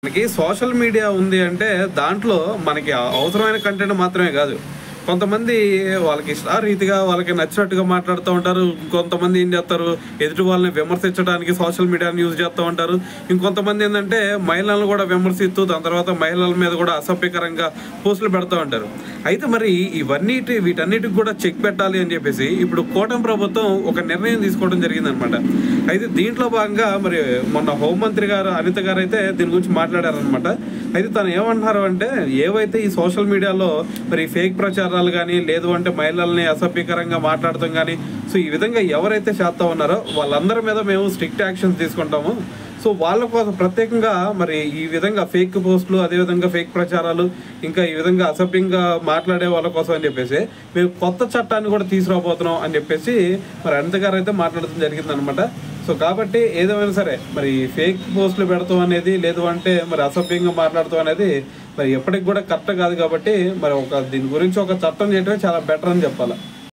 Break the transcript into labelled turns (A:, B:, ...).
A: మనకి social media ఉంది అంటే దాంట్లో మనకి అవసరమైన కంటెంట్ మాత్రమే కాదు. కొంతమంది వాళ్ళకి ఇష్టారీతిగా వాళ్ళకి నచ్చినట్టుగా మాట్లాడుతూ ఉంటారు. ఇంకొంతమంది ఏం చేస్తారు, ఎదుటి వాళ్ళని విమర్శించడానికి సోషల్ మీడియాని యూజ్ చేస్తూ ఉంటారు. ఇంకొంతమంది ఏంటంటే మహిళలను కూడా విమర్శిస్తూ దాని తర్వాత మహిళల మీద కూడా అసభ్యకరంగా పోస్టులు పెడతా ఉంటారు. అయితే మరి వీటన్నిటికి కూడా చెక్ పెట్టాలి అని చెప్పేసి ఇప్పుడు కూటమి ప్రభుత్వం ఒక నిర్ణయం తీసుకోవడం జరిగిందనమాట. అయితే దీంట్లో భాగంగా మరి మొన్న హోంమంత్రి గారు అనిత గారు అయితే దీని గురించి మాట్లాడారనమాట. అయితే తను ఏమంటున్నారు అంటే, ఏవైతే ఈ సోషల్ మీడియాలో మరి ఫేక్ ప్రచారాలు కానీ లేదు అంటే మహిళల్ని అసభ్యకరంగా మాట్లాడటం కానీ సో ఈ విధంగా ఎవరైతే చేస్తూ ఉన్నారో వాళ్ళందరి మీద మేము స్ట్రిక్ట్ యాక్షన్స్ తీసుకుంటాము. సో వాళ్ళ కోసం ప్రత్యేకంగా మరి ఈ విధంగా ఫేక్ పోస్టులు అదేవిధంగా ఫేక్ ప్రచారాలు ఇంకా ఈ విధంగా అసభ్యంగా మాట్లాడే వాళ్ళ కోసం అని చెప్పేసి మేము కొత్త చట్టాన్ని కూడా తీసుకురాబోతున్నాం అని చెప్పేసి మరి అనిత గారు అయితే మాట్లాడటం జరిగిందనమాట. సో కాబట్టి ఏదేమైనా సరే మరి ఫేక్ పోస్టులు పెడతాం అనేది లేదు అంటే మరి అసభ్యంగా మాట్లాడతాం అనేది మరి ఎప్పటికి కూడా కరెక్ట్ కాదు. కాబట్టి మరి దీని గురించి ఒక చట్టం చేయడమే చాలా బెటర్ అని చెప్పాలి.